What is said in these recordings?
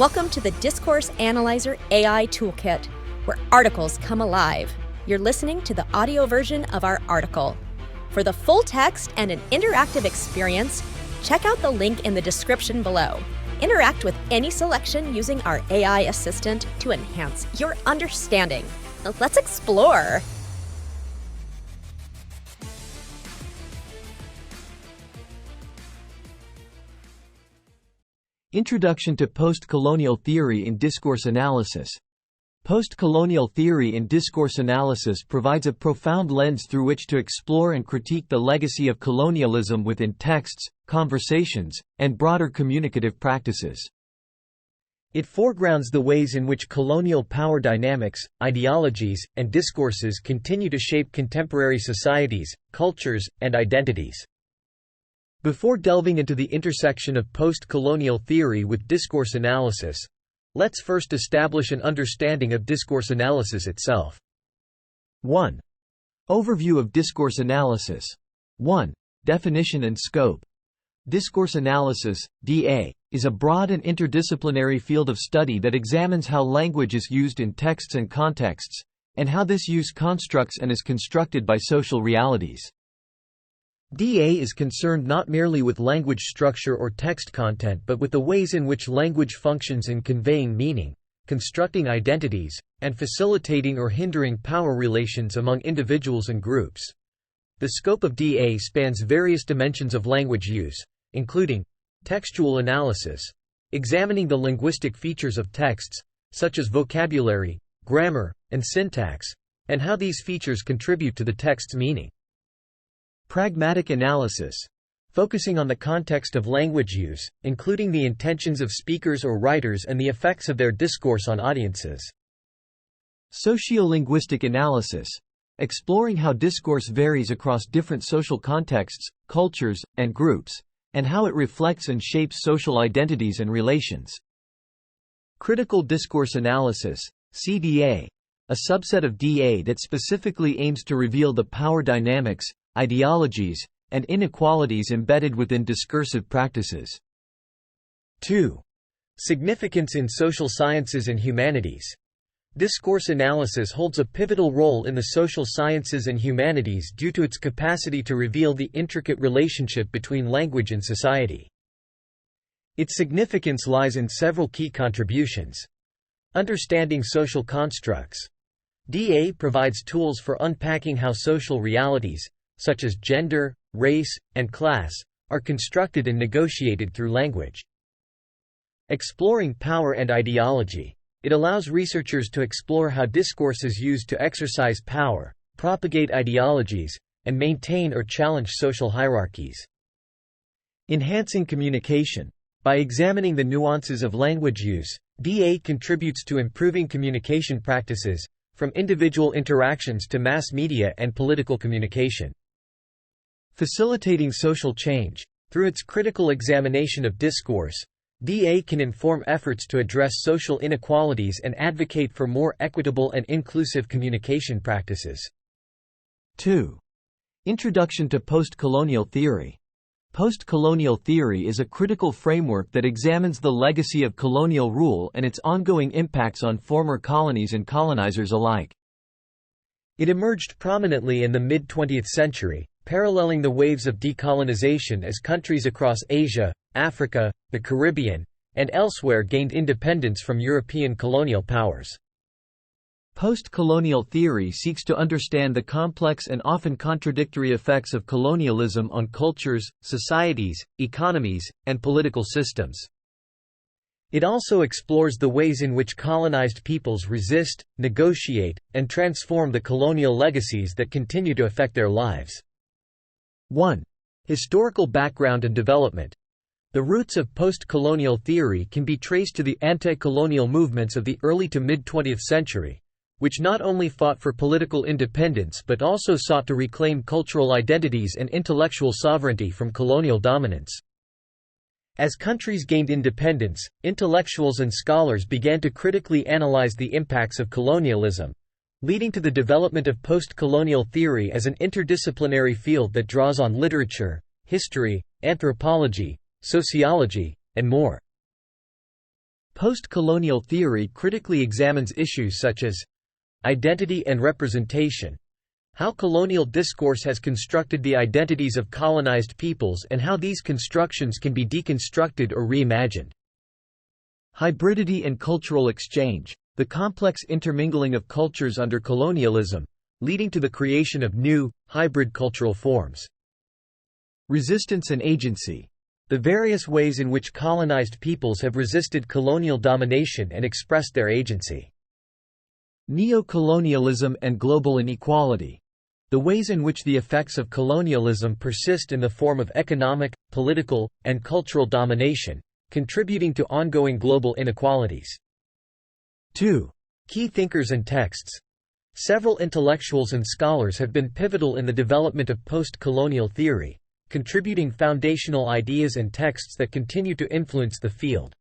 Welcome to the Discourse Analyzer AI Toolkit, where articles come alive. You're listening to the audio version of our article. For the full text and an interactive experience, check out the link in the description below. Interact with any selection using our AI assistant to enhance your understanding. Let's explore. Introduction to Post-Colonial Theory in Discourse Analysis. Post-colonial theory in discourse analysis provides a profound lens through which to explore and critique the legacy of colonialism within texts, conversations, and broader communicative practices. It foregrounds the ways in which colonial power dynamics, ideologies, and discourses continue to shape contemporary societies, cultures, and identities. Before delving into the intersection of post-colonial theory with discourse analysis, let's first establish an understanding of discourse analysis itself. 1. Overview of discourse analysis. 1. Definition and scope. Discourse analysis, DA, is a broad and interdisciplinary field of study that examines how language is used in texts and contexts, and how this use constructs and is constructed by social realities. DA is concerned not merely with language structure or text content but with the ways in which language functions in conveying meaning, constructing identities, and facilitating or hindering power relations among individuals and groups. The scope of DA spans various dimensions of language use, including textual analysis, examining the linguistic features of texts, such as vocabulary, grammar, and syntax, and how these features contribute to the text's meaning. Pragmatic analysis, focusing on the context of language use, including the intentions of speakers or writers and the effects of their discourse on audiences. Sociolinguistic analysis, exploring how discourse varies across different social contexts, cultures, and groups, and how it reflects and shapes social identities and relations. Critical discourse analysis, CDA, a subset of DA that specifically aims to reveal the power dynamics, ideologies, and inequalities embedded within discursive practices. 2. Significance in social sciences and humanities. Discourse analysis holds a pivotal role in the social sciences and humanities due to its capacity to reveal the intricate relationship between language and society. Its significance lies in several key contributions. Understanding social constructs. DA provides tools for unpacking how social realities, such as gender, race, and class, are constructed and negotiated through language. Exploring power and ideology. It allows researchers to explore how discourse is used to exercise power, propagate ideologies, and maintain or challenge social hierarchies. Enhancing communication. By examining the nuances of language use, DA contributes to improving communication practices, from individual interactions to mass media and political communication. Facilitating social change. Through its critical examination of discourse, DA can inform efforts to address social inequalities and advocate for more equitable and inclusive communication practices. 2. Introduction to Post-Colonial Theory. Post-colonial theory is a critical framework that examines the legacy of colonial rule and its ongoing impacts on former colonies and colonizers alike. It emerged prominently in the mid-20th century, paralleling the waves of decolonization as countries across Asia, Africa, the Caribbean, and elsewhere gained independence from European colonial powers. Post-colonial theory seeks to understand the complex and often contradictory effects of colonialism on cultures, societies, economies, and political systems. It also explores the ways in which colonized peoples resist, negotiate, and transform the colonial legacies that continue to affect their lives. 1. Historical background and development. The roots of post-colonial theory can be traced to the anti-colonial movements of the early to mid-20th century, which not only fought for political independence but also sought to reclaim cultural identities and intellectual sovereignty from colonial dominance. As countries gained independence, intellectuals and scholars began to critically analyze the impacts of colonialism, leading to the development of post-colonial theory as an interdisciplinary field that draws on literature, history, anthropology, sociology, and more. Post-colonial theory critically examines issues such as identity and representation, how colonial discourse has constructed the identities of colonized peoples and how these constructions can be deconstructed or reimagined. Hybridity and cultural exchange, the complex intermingling of cultures under colonialism, leading to the creation of new, hybrid cultural forms. Resistance and agency, the various ways in which colonized peoples have resisted colonial domination and expressed their agency. Neo-colonialism and global inequality, the ways in which the effects of colonialism persist in the form of economic, political, and cultural domination, contributing to ongoing global inequalities. 2. Key thinkers and texts. Several intellectuals and scholars have been pivotal in the development of post-colonial theory, contributing foundational ideas and texts that continue to influence the field.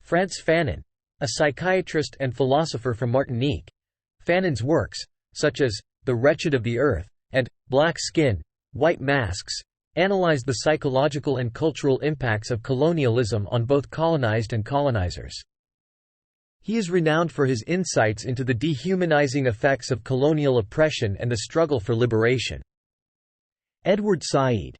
Frantz Fanon, a psychiatrist and philosopher from Martinique. Fanon's works, such as The Wretched of the Earth and Black Skin, White Masks, analyze the psychological and cultural impacts of colonialism on both colonized and colonizers. He is renowned for his insights into the dehumanizing effects of colonial oppression and the struggle for liberation. Edward Said,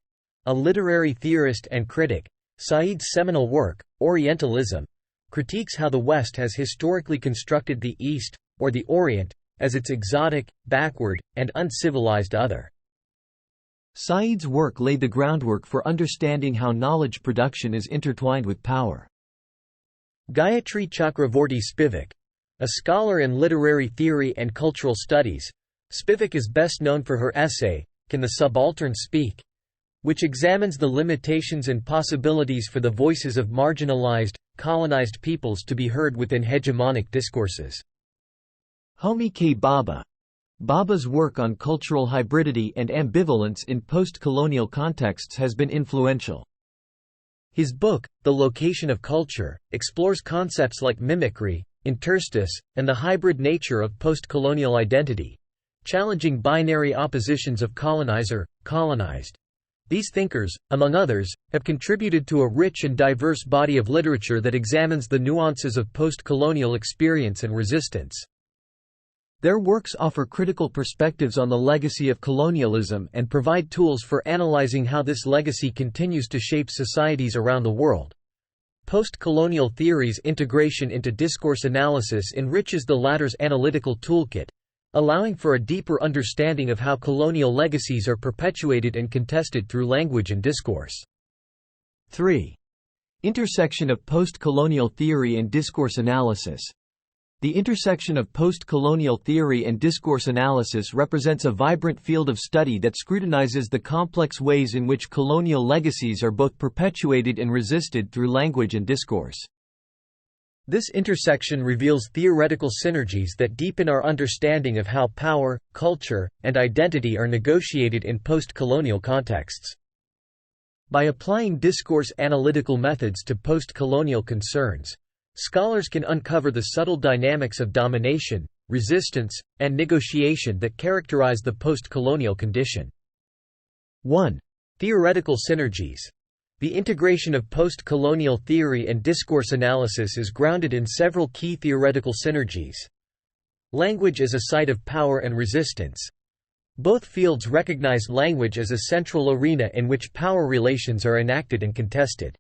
a literary theorist and critic, Said's seminal work, Orientalism, critiques how the West has historically constructed the East, or the Orient, as its exotic, backward, and uncivilized other. Said's work laid the groundwork for understanding how knowledge production is intertwined with power. Gayatri Chakravorty Spivak, a scholar in literary theory and cultural studies, Spivak is best known for her essay, Can the Subaltern Speak?, which examines the limitations and possibilities for the voices of marginalized, colonized peoples to be heard within hegemonic discourses. Homi K. Bhabha. Bhabha's work on cultural hybridity and ambivalence in post-colonial contexts has been influential. His book, The Location of Culture, explores concepts like mimicry, interstice, and the hybrid nature of post-colonial identity, challenging binary oppositions of colonizer, colonized. These thinkers, among others, have contributed to a rich and diverse body of literature that examines the nuances of post-colonial experience and resistance. Their works offer critical perspectives on the legacy of colonialism and provide tools for analyzing how this legacy continues to shape societies around the world. Post-colonial theory's integration into discourse analysis enriches the latter's analytical toolkit, allowing for a deeper understanding of how colonial legacies are perpetuated and contested through language and discourse. 3. Intersection of post-colonial theory and discourse analysis. The intersection of post-colonial theory and discourse analysis represents a vibrant field of study that scrutinizes the complex ways in which colonial legacies are both perpetuated and resisted through language and discourse. This intersection reveals theoretical synergies that deepen our understanding of how power, culture, and identity are negotiated in post-colonial contexts. By applying discourse analytical methods to post-colonial concerns, scholars can uncover the subtle dynamics of domination, resistance, and negotiation that characterize the post-colonial condition. 1. Theoretical synergies. The integration of post-colonial theory and discourse analysis is grounded in several key theoretical synergies. Language as a site of power and resistance. Both fields recognize language as a central arena in which power relations are enacted and contested.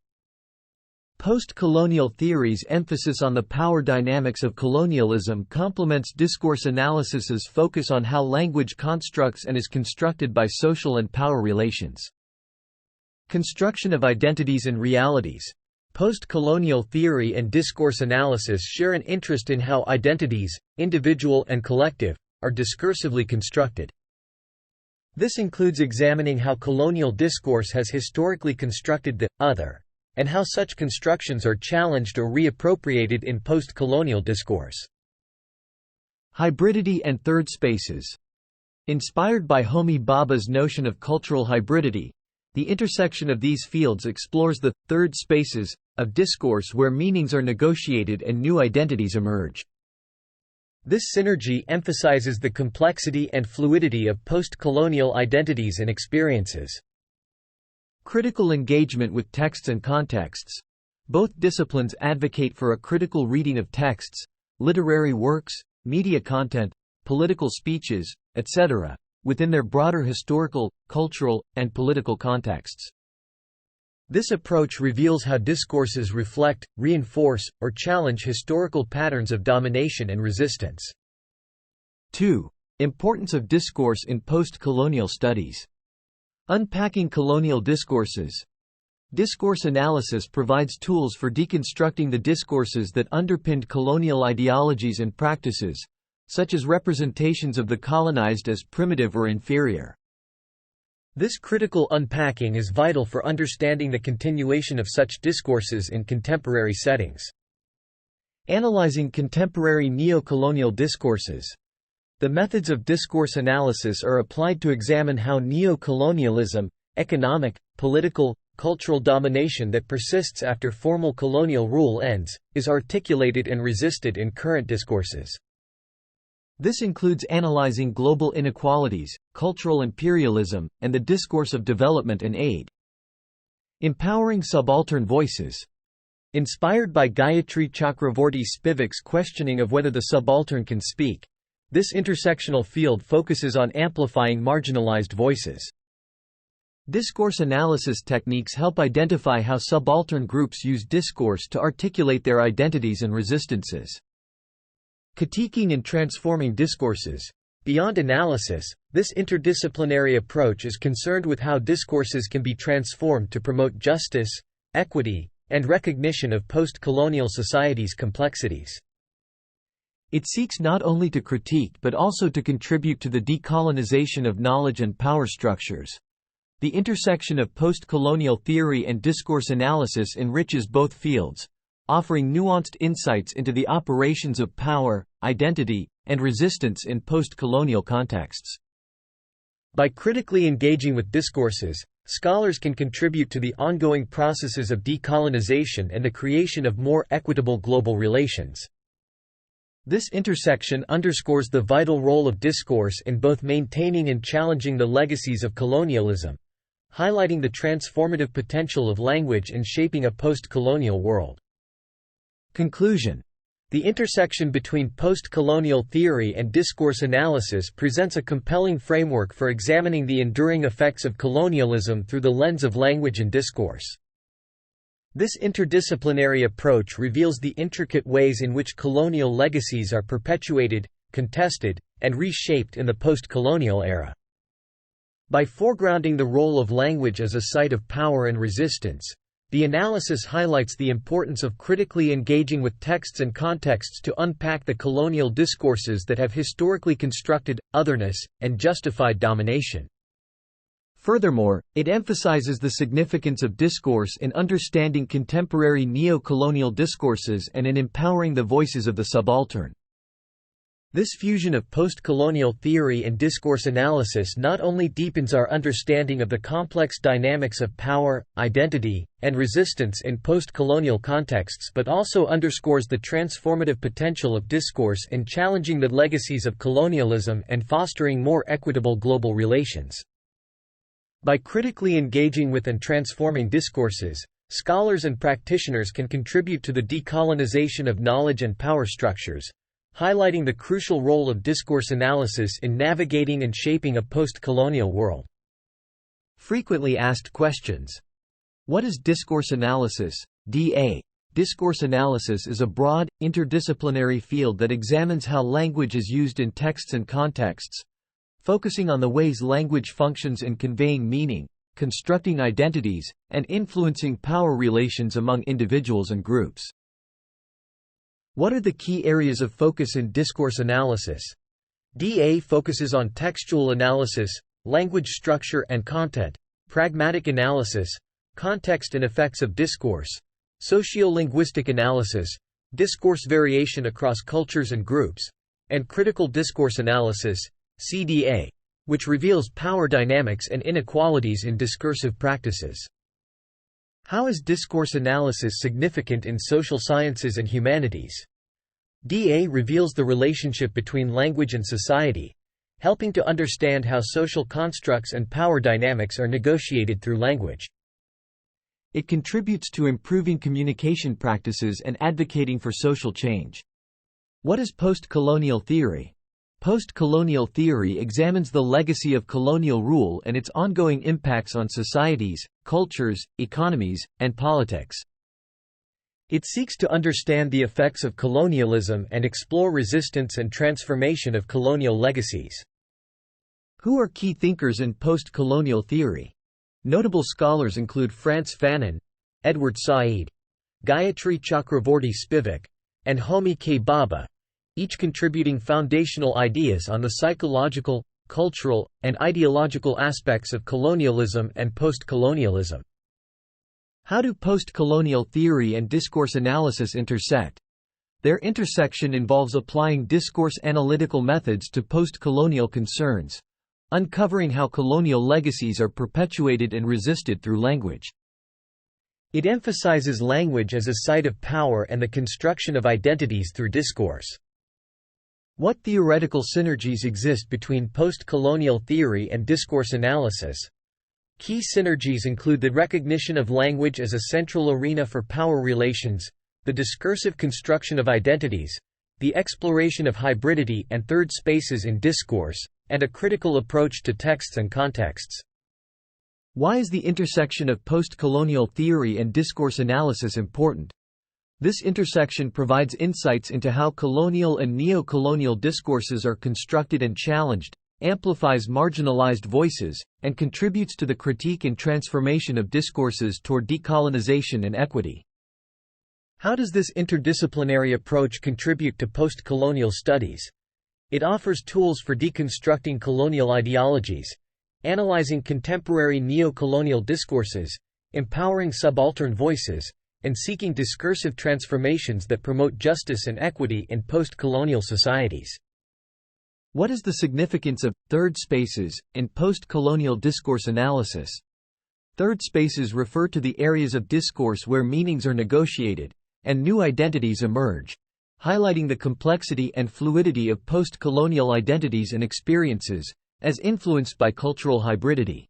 Post-colonial theory's emphasis on the power dynamics of colonialism complements discourse analysis's focus on how language constructs and is constructed by social and power relations. Construction of identities and realities. Post-colonial theory and discourse analysis share an interest in how identities, individual and collective, are discursively constructed. This includes examining how colonial discourse has historically constructed the other, and how such constructions are challenged or reappropriated in post-colonial discourse. Hybridity and third spaces. Inspired by Homi Bhabha's notion of cultural hybridity, the intersection of these fields explores the third spaces of discourse where meanings are negotiated and new identities emerge. This synergy emphasizes the complexity and fluidity of post-colonial identities and experiences. Critical engagement with texts and contexts. Both disciplines advocate for a critical reading of texts, literary works, media content, political speeches, etc., within their broader historical, cultural, and political contexts. This approach reveals how discourses reflect, reinforce, or challenge historical patterns of domination and resistance. 2. Importance of discourse in post-colonial studies. Unpacking colonial discourses. Discourse analysis provides tools for deconstructing the discourses that underpinned colonial ideologies and practices, such as representations of the colonized as primitive or inferior. This critical unpacking is vital for understanding the continuation of such discourses in contemporary settings. Analyzing contemporary neo-colonial discourses. The methods of discourse analysis are applied to examine how neo-colonialism, economic, political, cultural domination that persists after formal colonial rule ends, is articulated and resisted in current discourses. This includes analyzing global inequalities, cultural imperialism, and the discourse of development and aid. Empowering subaltern voices. Inspired by Gayatri Chakravorty Spivak's questioning of whether the subaltern can speak, this intersectional field focuses on amplifying marginalized voices. Discourse analysis techniques help identify how subaltern groups use discourse to articulate their identities and resistances. Critiquing and transforming discourses. Beyond analysis, this interdisciplinary approach is concerned with how discourses can be transformed to promote justice, equity, and recognition of post-colonial societies' complexities. It seeks not only to critique but also to contribute to the decolonization of knowledge and power structures. The intersection of post-colonial theory and discourse analysis enriches both fields, offering nuanced insights into the operations of power, identity, and resistance in post-colonial contexts. By critically engaging with discourses, scholars can contribute to the ongoing processes of decolonization and the creation of more equitable global relations. This intersection underscores the vital role of discourse in both maintaining and challenging the legacies of colonialism, highlighting the transformative potential of language in shaping a post-colonial world. Conclusion. The intersection between post-colonial theory and discourse analysis presents a compelling framework for examining the enduring effects of colonialism through the lens of language and discourse. This interdisciplinary approach reveals the intricate ways in which colonial legacies are perpetuated, contested, and reshaped in the post-colonial era. By foregrounding the role of language as a site of power and resistance, the analysis highlights the importance of critically engaging with texts and contexts to unpack the colonial discourses that have historically constructed otherness and justified domination. Furthermore, it emphasizes the significance of discourse in understanding contemporary neo-colonial discourses and in empowering the voices of the subaltern. This fusion of post-colonial theory and discourse analysis not only deepens our understanding of the complex dynamics of power, identity, and resistance in post-colonial contexts but also underscores the transformative potential of discourse in challenging the legacies of colonialism and fostering more equitable global relations. By critically engaging with and transforming discourses, scholars and practitioners can contribute to the decolonization of knowledge and power structures, highlighting the crucial role of discourse analysis in navigating and shaping a post-colonial world. Frequently asked questions. What is discourse analysis? DA. Discourse analysis is a broad, interdisciplinary field that examines how language is used in texts and contexts, focusing on the ways language functions in conveying meaning, constructing identities, and influencing power relations among individuals and groups. What are the key areas of focus in discourse analysis? DA focuses on textual analysis, language structure and content, pragmatic analysis, context and effects of discourse, sociolinguistic analysis, discourse variation across cultures and groups, and critical discourse analysis, CDA, which reveals power dynamics and inequalities in discursive practices. How is discourse analysis significant in social sciences and humanities? DA reveals the relationship between language and society, helping to understand how social constructs and power dynamics are negotiated through language. It contributes to improving communication practices and advocating for social change. What is post-colonial theory? Post-colonial theory examines the legacy of colonial rule and its ongoing impacts on societies, cultures, economies, and politics. It seeks to understand the effects of colonialism and explore resistance and transformation of colonial legacies. Who are key thinkers in post-colonial theory? Notable scholars include Frantz Fanon, Edward Said, Gayatri Chakravorty Spivak, and Homi K. Bhabha, each contributing foundational ideas on the psychological, cultural, and ideological aspects of colonialism and post-colonialism. How do post-colonial theory and discourse analysis intersect? Their intersection involves applying discourse analytical methods to post-colonial concerns, uncovering how colonial legacies are perpetuated and resisted through language. It emphasizes language as a site of power and the construction of identities through discourse. What theoretical synergies exist between post-colonial theory and discourse analysis? Key synergies include the recognition of language as a central arena for power relations, the discursive construction of identities, the exploration of hybridity and third spaces in discourse, and a critical approach to texts and contexts. Why is the intersection of post-colonial theory and discourse analysis important? This intersection provides insights into how colonial and neo-colonial discourses are constructed and challenged, amplifies marginalized voices, and contributes to the critique and transformation of discourses toward decolonization and equity. How does this interdisciplinary approach contribute to post-colonial studies? It offers tools for deconstructing colonial ideologies, analyzing contemporary neo-colonial discourses, empowering subaltern voices, and seeking discursive transformations that promote justice and equity in post-colonial societies. What is the significance of third spaces in post-colonial discourse analysis? Third spaces refer to the areas of discourse where meanings are negotiated and new identities emerge, highlighting the complexity and fluidity of post-colonial identities and experiences, as influenced by cultural hybridity.